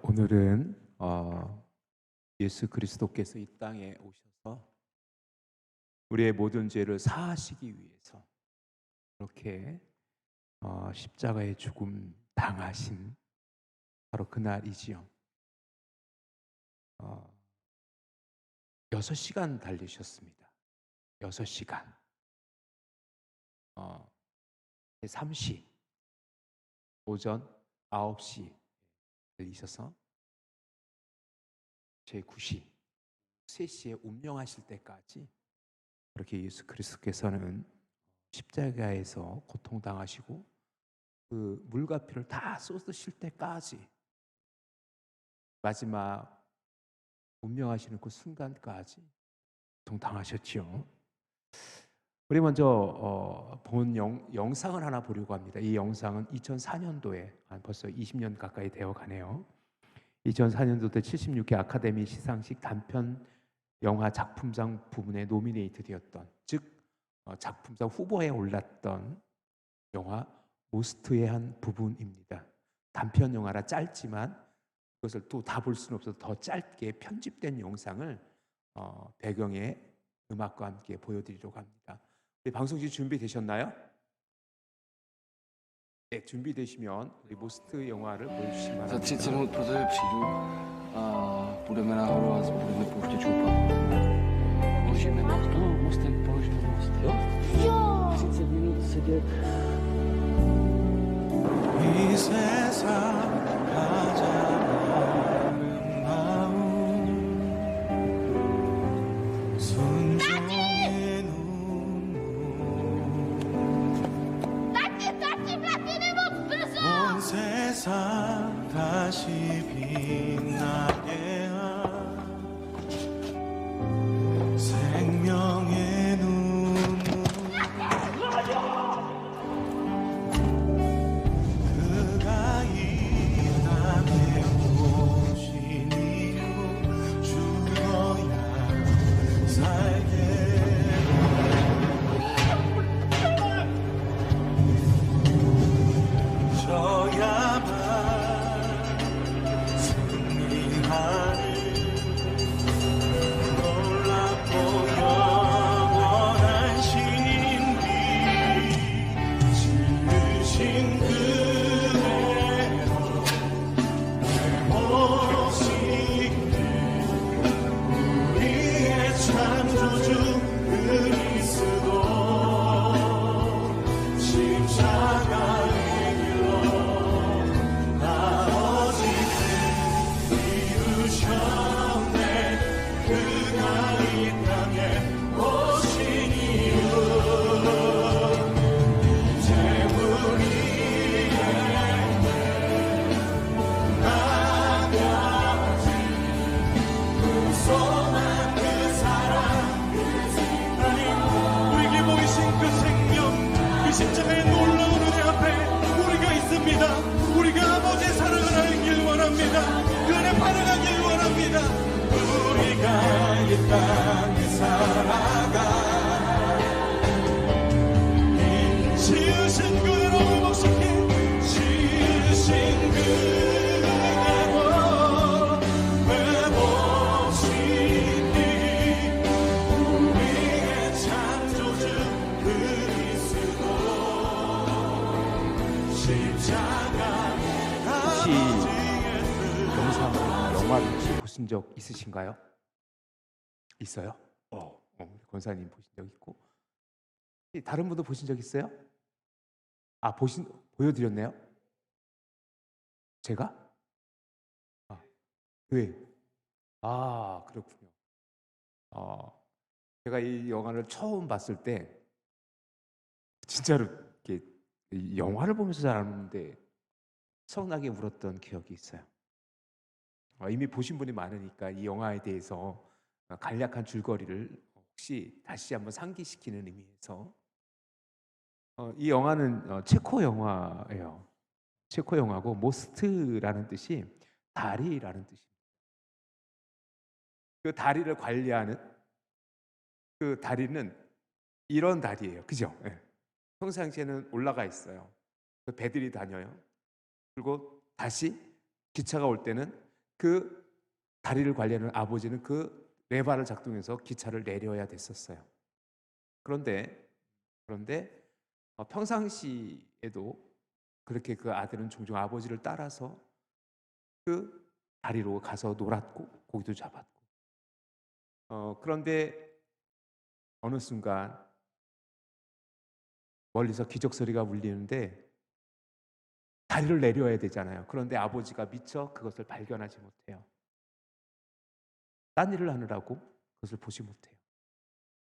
오늘은 예수 그리스도께서 이 땅에 오셔서 우리의 모든 죄를 사하시기 위해서 그렇게 십자가의 죽음 당하신 바로 그날이지요. 6시간 달리셨습니다. 6시간. 3시 오전 9시 들리셔서 제9시 3시에 운명하실 때까지 그렇게 예수 그리스도께서는 십자가에서 고통당하시고 그 물과 피를 다 쏟으실 때까지 마지막 운명하시는 그 순간까지 고통당하셨지요. 우리 먼저 본 영상을 하나 보려고 합니다. 이 영상은 2004년도에 벌써 20년 가까이 되어 가네요. 2004년도 때 76회 아카데미 시상식 단편 영화 작품상 부문에 노미네이트 되었던, 즉 작품상 후보에 올랐던 영화 모스트의 한 부분입니다. 단편 영화라 짧지만 그것을 또 다 볼 수는 없어서 더 짧게 편집된 영상을 배경에 음악과 함께 보여드리려고 합니다. 방송실 준비되셨나요? 네, 준비되시면 우리 모스트 영화를 보여주시기 Za 30 바랍니다. minut pro tebe přijdu a půjdeme nahoru a budeme pouštět šoupat. Položíme most. No, mostek, položíme most. Jo? 30 minut sedět. 이 세상 가장 아름다운 순종의 눈물 온 세상 다시 빛나게 한 생명의 눈물 그가 이 땅에 오신 이후 죽어야 살게 저야만 승리하는 놀랍고 영원한 신비 지으신 그대로 내 모습이 우리의 창조주 그리스도 십자가의 길로 나 오직 이루셨네 그가 이 땅에 오신 이유 이제 우리에게 나가지 그 소망 그 사랑 우리에게 보이신 그 생명 그 십자가의 놀라운 은혜 앞에 우리가 있습니다. 우리가 아버지의 사랑을 알길 원합니다. 그 은혜 반응하길 원합니다. 우리가 이 땅에 살아가 이 지으신 그대로 목숨께 지으신 그대로 회복시키 우리의 창조주 그리스도 십자가 영화를 혹시 보신 적 있으신가요? 있어요? 우리 권사님 보신 적 있고, 다른 분도 보신 적 있어요? 보여드렸네요? 제가? 왜? 그렇군요. 제가 이 영화를 처음 봤을 때 진짜로 이렇게 이 영화를 보면서 잘 아는데 엄청나게 울었던 기억이 있어요. 이미 보신 분이 많으니까 이 영화에 대해서 간략한 줄거리를 혹시 다시 한번 상기시키는 의미에서 이 영화는 체코 영화예요. 체코 영화고 모스트라는 뜻이 다리라는 뜻입니다. 그 다리를 관리하는 그 다리는 이런 다리예요. 그죠? 네. 평상시에는 올라가 있어요. 그 배들이 다녀요. 그리고 다시 기차가 올 때는 그 다리를 관리하는 아버지는 그 레바를 작동해서 기차를 내려야 됐었어요. 그런데 평상시에도 그렇게 그 아들은 종종 아버지를 따라서 그 다리로 가서 놀았고 고기도 잡았고, 그런데 어느 순간 멀리서 기적 소리가 울리는데 다리를 내려야 되잖아요. 그런데 아버지가 미처 그것을 발견하지 못해요. 딴 일을 하느라고 그것을 보지 못해요.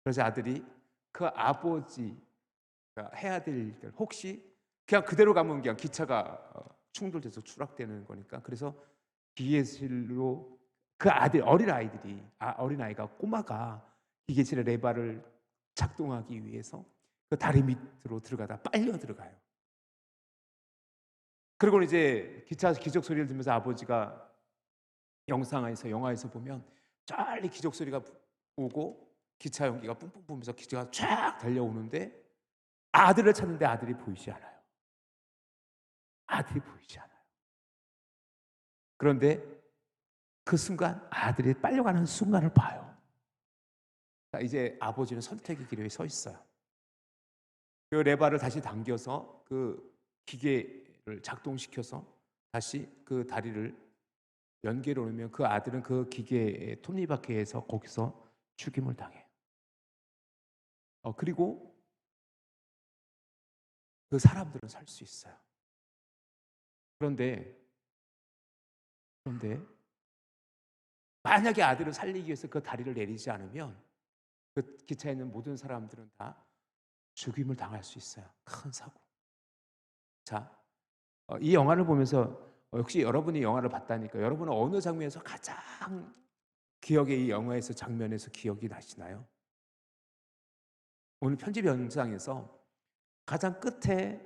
그래서 아들이 그 아버지가 해야 될 일들, 혹시 그냥 그대로 가면 그냥 기차가 충돌돼서 추락되는 거니까, 그래서 기계실로 그 아들, 어린아이가 꼬마가 기계실의 레바를 작동하기 위해서 그 다리 밑으로 들어가다 빨려 들어가요. 그리고 이제 기차 기적 소리를 들으면서 아버지가 영화에서 보면 빨리 기적 소리가 오고 기차 연기가 뿜뿜 부면서 기차가 쫙 달려오는데 아들을 찾는데 아들이 보이지 않아요. 아들이 보이지 않아요. 그런데 그 순간 아들이 빨려가는 순간을 봐요. 자, 이제 아버지는 선택의 기로에 서 있어요. 그 레바를 다시 당겨서 그 기계를 작동시켜서 다시 그 다리를 연결해 놓으면 그 아들은 그 기계의 톱니바퀴에서 거기서 죽임을 당해요. 그리고 그 사람들은 살 수 있어요. 그런데 만약에 아들을 살리기 위해서 그 다리를 내리지 않으면 그 기차에 있는 모든 사람들은 다 죽임을 당할 수 있어요. 큰 사고. 자, 이 영화를 보면서 역시 여러분이 영화를 봤다니까 여러분은 어느 장면에서 가장 이 영화에서 장면에서 기억이 나시나요? 오늘 편집 영상에서 가장 끝에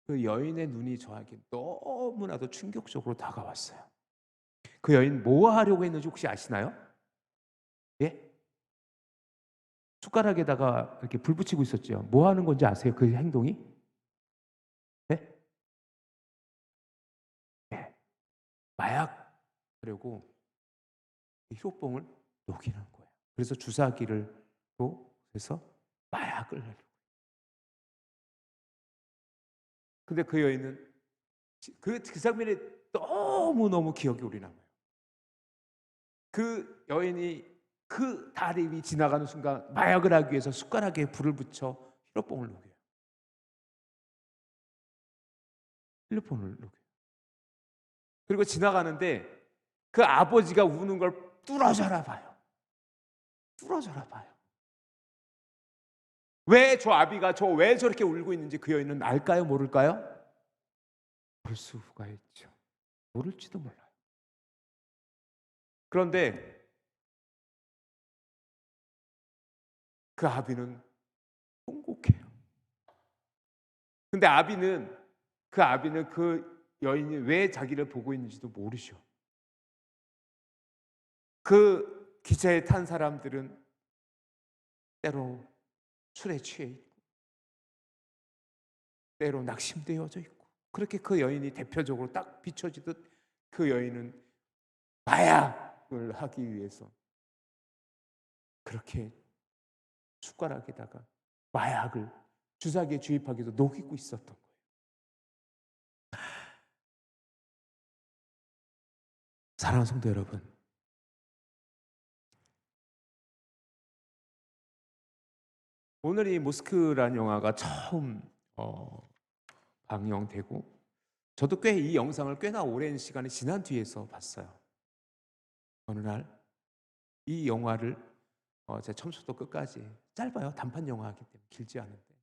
그 여인의 눈이 저에게 너무나도 충격적으로 다가왔어요. 그 여인 뭐 하려고 했는지 혹시 아시나요? 예? 숟가락에다가 이렇게 불 붙이고 있었죠. 뭐 하는 건지 아세요? 그 행동이? 네? 네. 마약 하려고 히로뽕을 녹이는 거예요. 그래서 주사기를 또 그래서 마약을 하려고. 근데 그 여인은 그 장면이 너무너무 기억에 오래 남아요. 그 여인이 그 다리 위 지나가는 순간 마약을 하기 위해서 숟가락에 불을 붙여 히로뽕을 녹여요. 히로뽕을 녹여요. 그리고 지나가는데 그 아버지가 우는 걸 뚫어져라 봐요. 뚫어져라 봐요. 왜 저 아비가 왜 저렇게 울고 있는지 그 여인은 알까요? 모를까요? 볼 수가 있죠. 모를지도 몰라요. 그런데 그 아비는 통곡해요. 근데 그 아비는 그 여인이 왜 자기를 보고 있는지도 모르죠. 그 기차에 탄 사람들은 때로 술에 취해 있고 때로 낙심되어져 있고, 그렇게 그 여인이 대표적으로 딱 비춰지듯 그 여인은 마약을 하기 위해서 그렇게 숟가락에다가 마약을 주사기에 주입하기 위해서 녹이고 있었던 거예요. 사랑하는 성도 여러분, 오늘 이 모스크라는 영화가 처음 방영되고 저도 이 영상을 꽤나 오랜 시간이 지난 뒤에서 봤어요. 어느 날 이 영화를 제가 처음부터 끝까지, 짧아요. 단편 영화이기 때문에 길지 않은데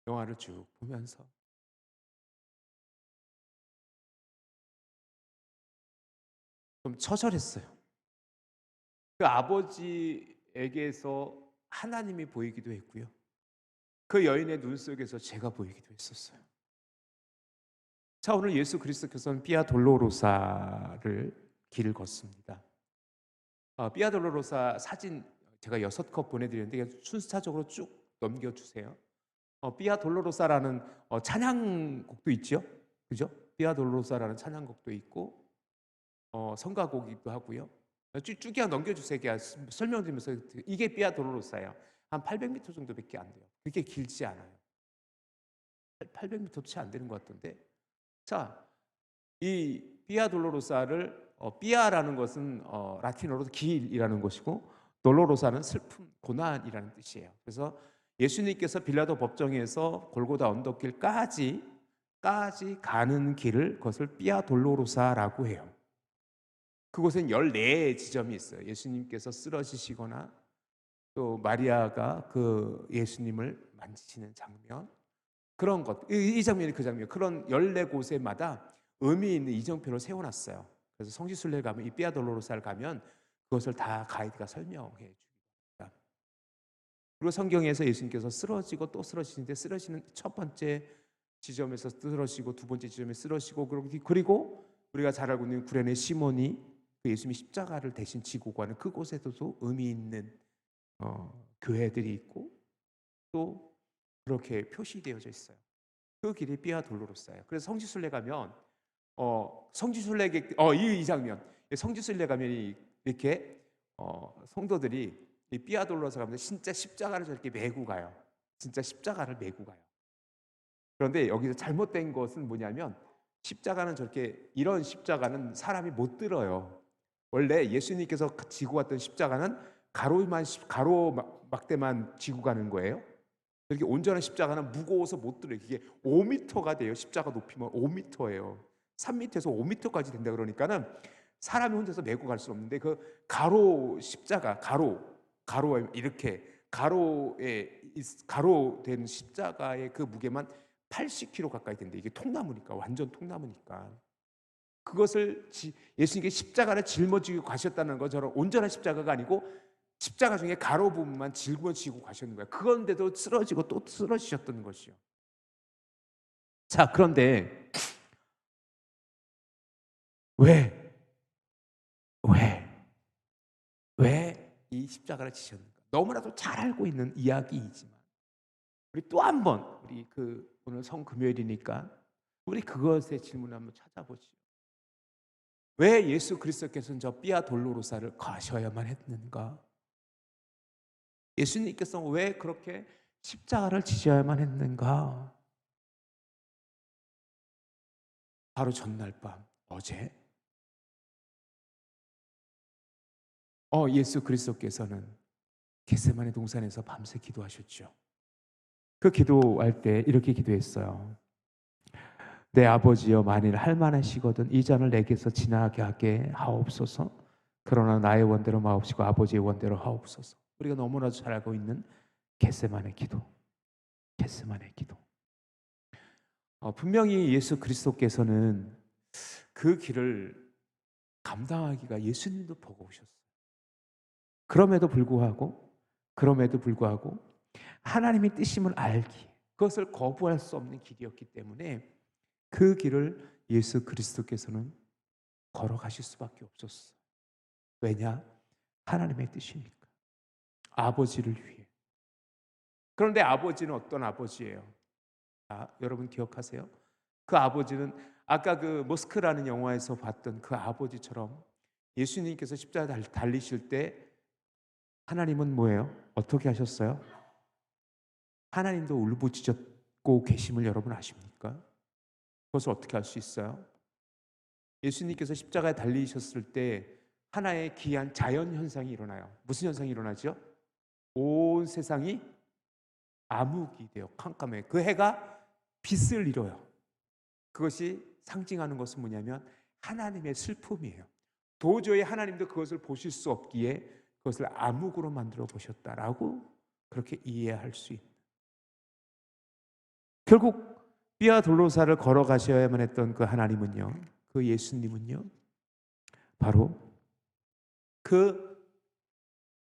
영화를 쭉 보면서 좀 처절했어요. 그 아버지에게서 하나님이 보이기도 했고요. 그 여인의 눈 속에서 제가 보이기도 했었어요. 자, 오늘 예수 그리스도께서는 비아 돌로로사를 길을 걷습니다. 비아 돌로로사 사진 제가 6컷 보내드렸는데 순차적으로 쭉 넘겨주세요. 비아 돌로로사라는 찬양곡도 있죠, 그죠? 비아 돌로로사라는 찬양곡도 있고 성가곡이기도 하고요. 쭉 그냥 넘겨주세요. 그냥 설명드리면서 이게 비아 돌로로사예요. 한 800m 정도밖에 안 돼요. 그렇게 길지 않아요. 800m도 채 안 되는 것 같던데. 자, 이 비아 돌로로사를 비아라는 것은 라틴어로 길이라는 것이고 돌로로사는 슬픔, 고난이라는 뜻이에요. 그래서 예수님께서 빌라도 법정에서 골고다 언덕길까지 가는 길을 그것을 비아 돌로로사라고 해요. 그곳엔 14 지점이 있어요. 예수님께서 쓰러지시거나 또 마리아가 그 예수님을 만지시는 장면, 그런 것, 이 장면이 그 장면, 그런 14곳에마다 의미 있는 이정표를 세워놨어요. 그래서 성지순례를 가면 이 비아 돌로로사를 가면 그것을 다 가이드가 설명해 줍니다. 그리고 성경에서 예수님께서 쓰러지고 또 쓰러지는데 쓰러지는 첫 번째 지점에서 쓰러지고 두 번째 지점에 쓰러지고 그리고 우리가 잘 알고 있는 구레네 시몬이 그 예수님이 십자가를 대신 지고 가는 그곳에서도 의미 있는 교회들이 있고 또 그렇게 표시되어져 있어요. 그 길이 비아 돌로로사예요. 그래서 성지순례 가면 성지순례 이 장면, 성지순례 가면 이렇게 성도들이 이 비아 돌로로사 가면 진짜 십자가를 저렇게 메고 가요. 진짜 십자가를 메고 가요. 그런데 여기서 잘못된 것은 뭐냐면 십자가는 저렇게 이런 십자가는 사람이 못 들어요. 원래 예수님께서 지고 왔던 십자가는 가로막대만 지고 가는 거예요. 이렇게 온전한 십자가는 무거워서 못 들어요. 이게 5m가 돼요. 십자가 높이면 5m예요. 3m에서 5m까지 된다 그러니까는 사람이 혼자서 메고 갈 수 없는데 그 가로 십자가, 가로에 이렇게 가로 된 십자가의 그 무게만 80kg 가까이 된대. 이게 통나무니까, 완전 통나무니까. 그것을 예수님께 십자가를 짊어지고 가셨다는 것처럼 온전한 십자가가 아니고 십자가 중에 가로 부분만 짊어지고 가셨는 거예요. 그런데도 쓰러지고 또 쓰러지셨던 것이요. 자, 그런데 왜 이 십자가를 지셨는가? 너무나도 잘 알고 있는 이야기이지만 우리 또 한 번 우리 오늘 성금요일이니까 우리 그것의 질문을 한번 찾아보죠. 왜 예수 그리스도께서는 저 비아 돌로로사를 가셔야만 했는가? 예수님께서 왜 그렇게 십자가를 지셔야만 했는가? 바로 전날 밤, 어제 예수 그리스도께서는 겟세마네 동산에서 밤새 기도하셨죠. 그 기도할 때 이렇게 기도했어요. 내 아버지여, 만일 할만하시거든 이 잔을 내게서 지나게 하게 하옵소서. 그러나 나의 원대로 마옵시고 아버지의 원대로 하옵소서. 우리가 너무나도 잘 알고 있는 겟세마네 기도. 겟세마네 기도. 분명히 예수 그리스도께서는 그 길을 감당하기가 예수님도 버거우셨어요. 그럼에도 불구하고 하나님의 뜻임을 알기, 그것을 거부할 수 없는 길이었기 때문에 그 길을 예수 그리스도께서는 걸어가실 수밖에 없었어요. 왜냐? 하나님의 뜻이니까. 아버지를 위해. 그런데 아버지는 어떤 아버지예요? 여러분 기억하세요? 그 아버지는 아까 그 모스크라는 영화에서 봤던 그 아버지처럼 예수님께서 십자가에 달리실 때 하나님은 뭐예요? 어떻게 하셨어요? 하나님도 울부짖었고 계심을 여러분 아십니까? 그것을 어떻게 할 수 있어요? 예수님께서 십자가에 달리셨을 때 하나의 기이한 자연 현상이 일어나요. 무슨 현상이 일어나죠? 온 세상이 암흑이 돼요. 캄캄해. 그 해가 빛을 잃어요. 그것이 상징하는 것은 뭐냐면 하나님의 슬픔이에요. 도저히 하나님도 그것을 보실 수 없기에 그것을 암흑으로 만들어 보셨다라고 그렇게 이해할 수 있는. 결국 비아 돌로사를 걸어가셔야만 했던 그 하나님은요, 그 예수님은요, 바로 그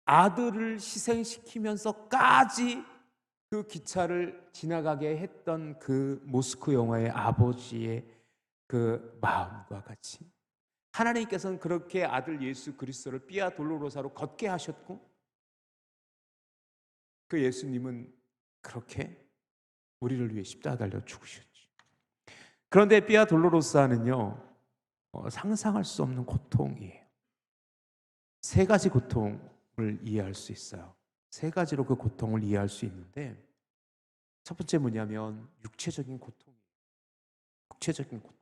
아들을 희생시키면서까지 그 기차를 지나가게 했던 그 모스크 영화의 아버지의 그 마음과 같이 하나님께서는 그렇게 아들 예수 그리스도를 비아 돌로로사로 걷게 하셨고 그 예수님은 그렇게 우리를 위해 십자가 달려 죽으셨지. 그런데 비아 돌로로사는요, 상상할 수 없는 고통이에요. 세 가지 고통을 이해할 수 있어요. 세 가지로 그 고통을 이해할 수 있는데, 첫 번째 뭐냐면 육체적인 고통이에요. 육체적인 고통.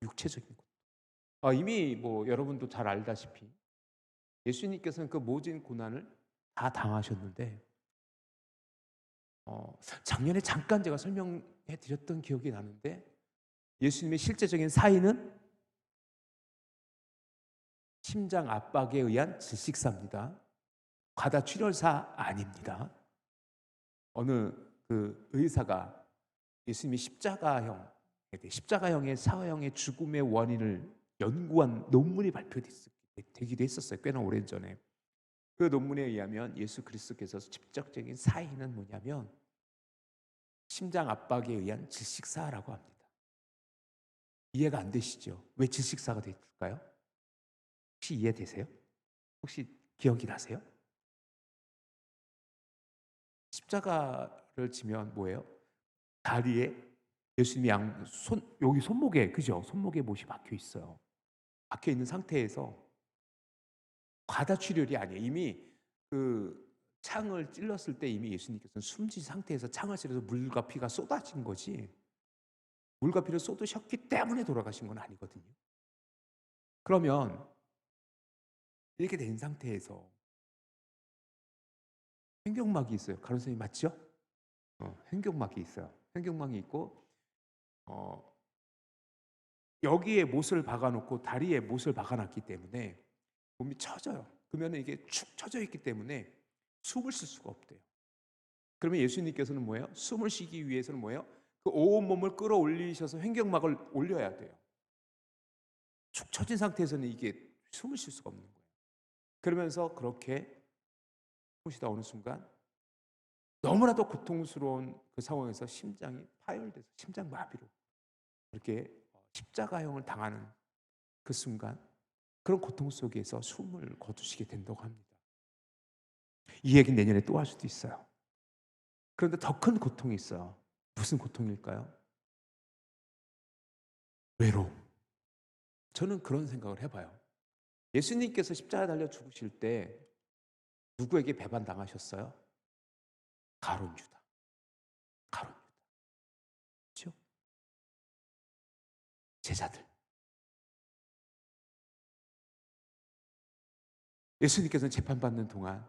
육체적인 고통. 이미 뭐 여러분도 잘 알다시피 예수님께서는 그 모진 고난을 다 당하셨는데, 작년에 잠깐 제가 설명해 드렸던 기억이 나는데, 예수님의 실제적인 사인은 심장 압박에 의한 질식사입니다. 과다 출혈사 아닙니다. 어느 그 의사가 예수님이 십자가형의 사형의 죽음의 원인을 연구한 논문이 발표되기도 했었어요. 꽤나 오래전에. 그 논문에 의하면 예수 그리스도께서 직접적인 사인은 뭐냐면 심장 압박에 의한 질식사라고 합니다. 이해가 안 되시죠? 왜 질식사가 됐을까요? 혹시 이해되세요? 혹시 기억이 나세요? 십자가를 지면 뭐예요? 다리에 예수님이 여기 손목에, 그죠? 손목에 못이 박혀 있어요. 박혀 있는 상태에서 과다 출혈이 아니에요. 이미 그 창을 찔렀을 때 이미 예수님께서는 숨진 상태에서 창을 찔러서 물과 피가 쏟아진 거지, 물과 피를 쏟으셨기 때문에 돌아가신 건 아니거든요. 그러면 이렇게 된 상태에서 횡격막이 있어요. 간호선생님 맞죠? 횡격막이 있어요. 횡격막이 있고 여기에 못을 박아놓고 다리에 못을 박아놨기 때문에 몸이 처져요. 그러면 이게 축 처져 있기 때문에 숨을 쉴 수가 없대요. 그러면 예수님께서는 뭐예요? 숨을 쉬기 위해서는 뭐예요? 그 온 몸을 끌어올리셔서 횡격막을 올려야 돼요. 축 처진 상태에서는 이게 숨을 쉴 수가 없는 거예요. 그러면서 그렇게 쉬다 어느 순간 너무나도 고통스러운 그 상황에서 심장이 파열돼서 심장마비로 이렇게 십자가형을 당하는 그 순간, 그런 고통 속에서 숨을 거두시게 된다고 합니다. 이 얘기는 내년에 또 할 수도 있어요. 그런데 더 큰 고통이 있어요. 무슨 고통일까요? 외로움. 저는 그런 생각을 해봐요. 예수님께서 십자가에 달려 죽으실 때 누구에게 배반당하셨어요? 가룟 유다. 가룟 유다. 그렇죠? 제자들. 예수님께서는 재판받는 동안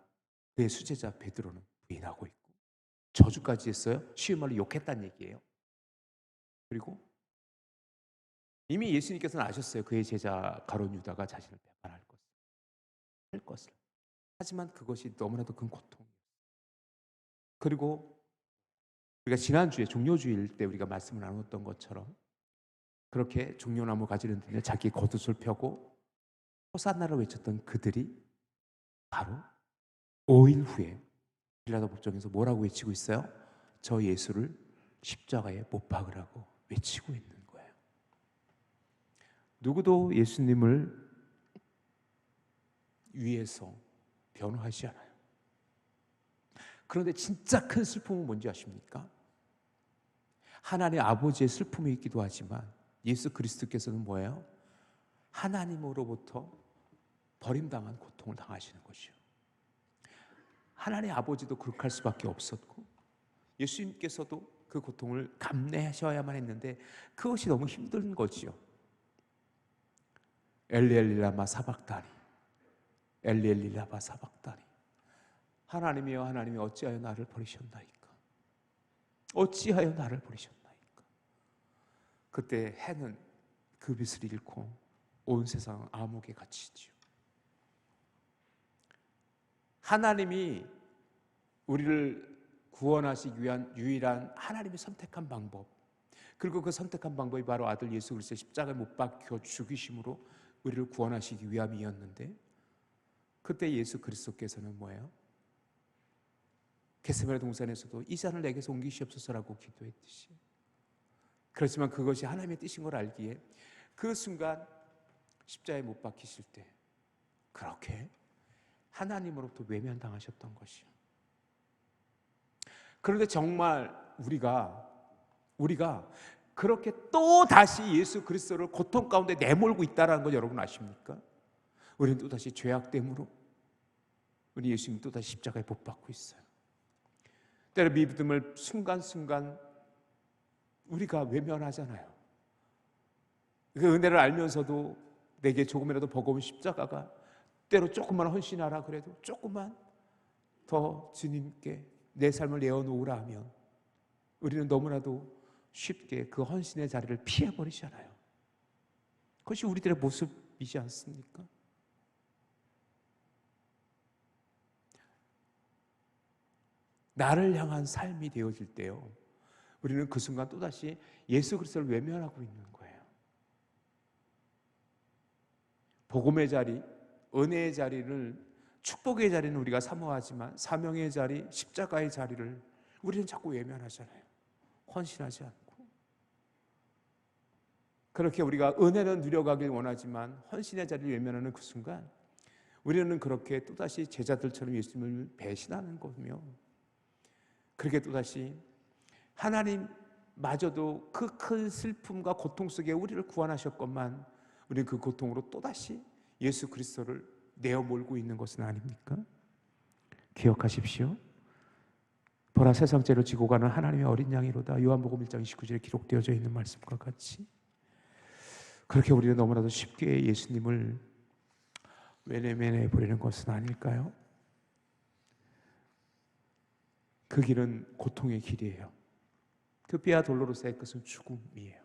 그의 수제자 베드로는 부인하고 있고 저주까지 했어요. 쉬운 말로 욕했다는 얘기예요. 그리고 이미 예수님께서는 아셨어요. 그의 제자 가룟 유다가 자신을 배반할 것을. 하지만 그것이 너무나도 큰 고통이에요. 그리고 우리가 지난주에 종려주일 때 우리가 말씀을 나눴던 것처럼 그렇게 종려나무 가지를 들며 자기 겉옷을 펴고 호산나를 외쳤던 그들이 바로 5일 후에 빌라도 법정에서 뭐라고 외치고 있어요? 저 예수를 십자가에 못 박으라고 외치고 있는 거예요. 누구도 예수님을 위해서 변호하지 않아요. 그런데 진짜 큰 슬픔은 뭔지 아십니까? 하나님 아버지의 슬픔이기도 하지만 예수 그리스도께서는 뭐예요? 하나님으로부터 버림당한 고통을 당하시는 것이요. 하나님 아버지도 그렇게 할 수밖에 없었고 예수님께서도 그 고통을 감내하셔야만 했는데 그것이 너무 힘든 거지요. 엘리 라마 사박다니, 엘리 라마 사박다니. 하나님이여 하나님이 어찌하여 나를 버리셨나이까? 어찌하여 나를 버리셨나이까? 그때 해는 그 빛을 잃고 온 세상은 암흑에 갇히지요. 하나님이 우리를 구원하시기 위한 유일한 하나님이 선택한 방법, 그리고 그 선택한 방법이 바로 아들 예수 그리스도의 십자가에 못 박혀 죽이심으로 우리를 구원하시기 위함이었는데, 그때 예수 그리스도께서는 뭐예요? 겟세마네 동산에서도 이 잔을 내게서 옮기시옵소서라고 기도했듯이, 그렇지만 그것이 하나님의 뜻인 걸 알기에 그 순간 십자가에 못 박히실 때 그렇게 하나님으로부터 외면당하셨던 것이요. 그런데 정말 우리가 그렇게 또 다시 예수 그리스도를 고통 가운데 내몰고 있다는 거 여러분 아십니까? 우리는 또 다시 죄악됨으로 우리 예수님 또 다시 십자가에 못 박고 있어요. 때로 믿음을 순간순간 우리가 외면하잖아요. 그 은혜를 알면서도 내게 조금이라도 버거운 십자가가 때로 조금만 헌신하라 그래도 조금만 더 주님께 내 삶을 내어놓으라 하면 우리는 너무나도 쉽게 그 헌신의 자리를 피해버리잖아요. 그것이 우리들의 모습이지 않습니까? 나를 향한 삶이 되어질 때요, 우리는 그 순간 또다시 예수 그리스도를 외면하고 있는 거예요. 복음의 자리, 은혜의 자리를, 축복의 자리는 우리가 사모하지만 사명의 자리, 십자가의 자리를 우리는 자꾸 외면하잖아요. 헌신하지 않고. 그렇게 우리가 은혜는 누려가길 원하지만 헌신의 자리를 외면하는 그 순간 우리는 그렇게 또다시 제자들처럼 예수님을 배신하는 거며, 그렇게 또다시 하나님마저도 그 큰 슬픔과 고통 속에 우리를 구원하셨건만 우리는 그 고통으로 또다시 예수 그리스도를 내어몰고 있는 것은 아닙니까? 기억하십시오. 보라, 세상 죄를 지고 가는 하나님의 어린 양이로다. 요한복음 1장 29절에 기록되어져 있는 말씀과 같이 그렇게 우리는 너무나도 쉽게 예수님을 외면해 버리는 것은 아닐까요? 그 길은 고통의 길이에요. 그 비아 돌로로사의 끝은 죽음이에요.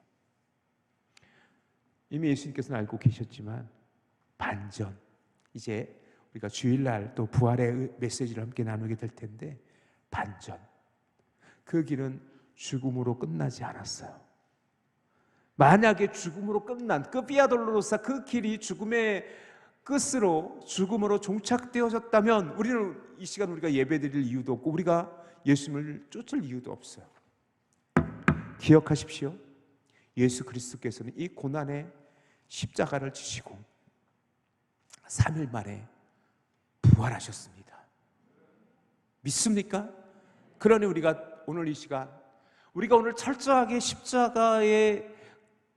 이미 예수님께서는 알고 계셨지만 반전, 이제 우리가 주일날 또 부활의 메시지를 함께 나누게 될 텐데, 반전, 그 길은 죽음으로 끝나지 않았어요. 만약에 죽음으로 끝난 그 비아 돌로로사 그 길이 죽음의 끝으로, 죽음으로 종착되어졌다면 우리는 이 시간 우리가 예배드릴 이유도 없고 우리가 예수님을 쫓을 이유도 없어요. 기억하십시오. 예수 그리스도께서는 이 고난의 십자가를 지시고 3일 만에 부활하셨습니다. 믿습니까? 그러니 우리가 오늘 이 시간, 우리가 오늘 철저하게 십자가의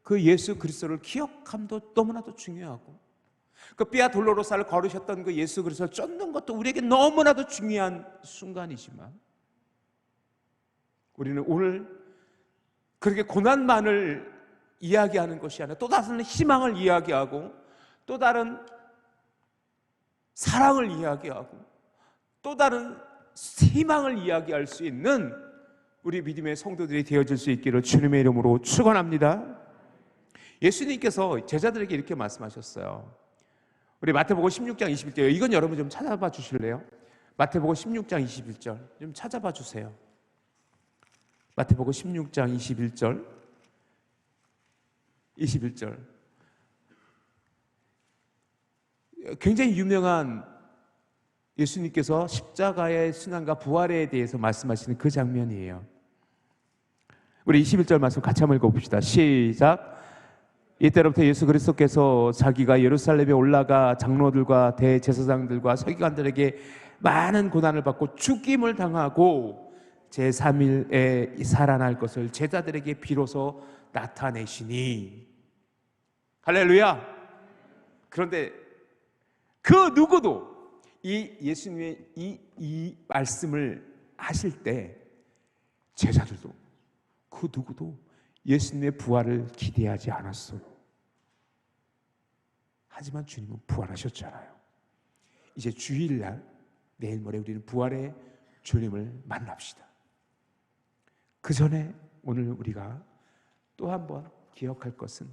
그 예수 그리스도를 기억함도 너무나도 중요하고, 그 비아 돌로로사를 걸으셨던 그 예수 그리스도를 쫓는 것도 우리에게 너무나도 중요한 순간이지만, 우리는 오늘 그렇게 고난만을 이야기하는 것이 아니라 또 다른 희망을 이야기하고, 또 다른 사랑을 이야기하고, 또 다른 희망을 이야기할 수 있는 우리 믿음의 성도들이 되어질 수 있기를 주님의 이름으로 축원합니다. 예수님께서 제자들에게 이렇게 말씀하셨어요. 우리 마태복음 16장 21절, 이건 여러분 좀 찾아봐 주실래요? 마태복음 16장 21절 좀 찾아봐 주세요. 마태복음 16장 21절. 굉장히 유명한 예수님께서 십자가의 순환과 부활에 대해서 말씀하시는 그 장면이에요. 우리 21절 말씀 같이 한번 읽어봅시다. 시작. 이때로부터 예수 그리스도께서 자기가 예루살렘에 올라가 장로들과 대제사장들과 서기관들에게 많은 고난을 받고 죽임을 당하고 제3일에 살아날 것을 제자들에게 비로소 나타내시니. 할렐루야. 그런데 그 누구도 이 예수님의 이 말씀을 하실 때 제자들도 그 누구도 예수님의 부활을 기대하지 않았어요. 하지만 주님은 부활하셨잖아요. 이제 주일날, 내일 모레 우리는 부활의 주님을 만납시다. 그 전에 오늘 우리가 또 한 번 기억할 것은,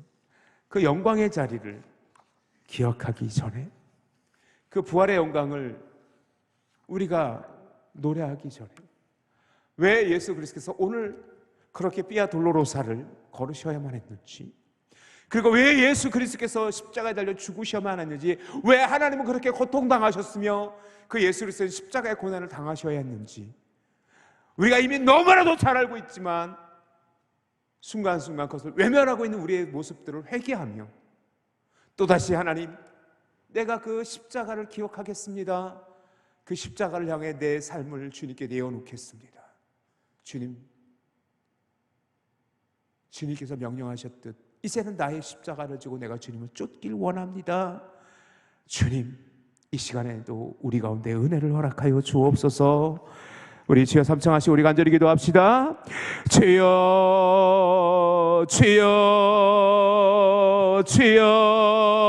그 영광의 자리를 기억하기 전에, 그 부활의 영광을 우리가 노래하기 전에, 왜 예수 그리스도께서 오늘 그렇게 비아 돌로로사를 걸으셔야만 했는지, 그리고 왜 예수 그리스도께서 십자가에 달려 죽으셔야만 했는지, 왜 하나님은 그렇게 고통당하셨으며 그 예수 그리스도는 십자가의 고난을 당하셔야 했는지 우리가 이미 너무나도 잘 알고 있지만 순간순간 그것을 외면하고 있는 우리의 모습들을 회개하며 또다시 하나님, 내가 그 십자가를 기억하겠습니다. 그 십자가를 향해 내 삶을 주님께 내어놓겠습니다. 주님, 주님께서 명령하셨듯 이제는 나의 십자가를 지고 내가 주님을 쫓길 원합니다. 주님, 이 시간에도 우리 가운데 은혜를 허락하여 주옵소서. 우리 주여 삼창하시고 우리 간절히 기도합시다. 주여, 주여, 주여.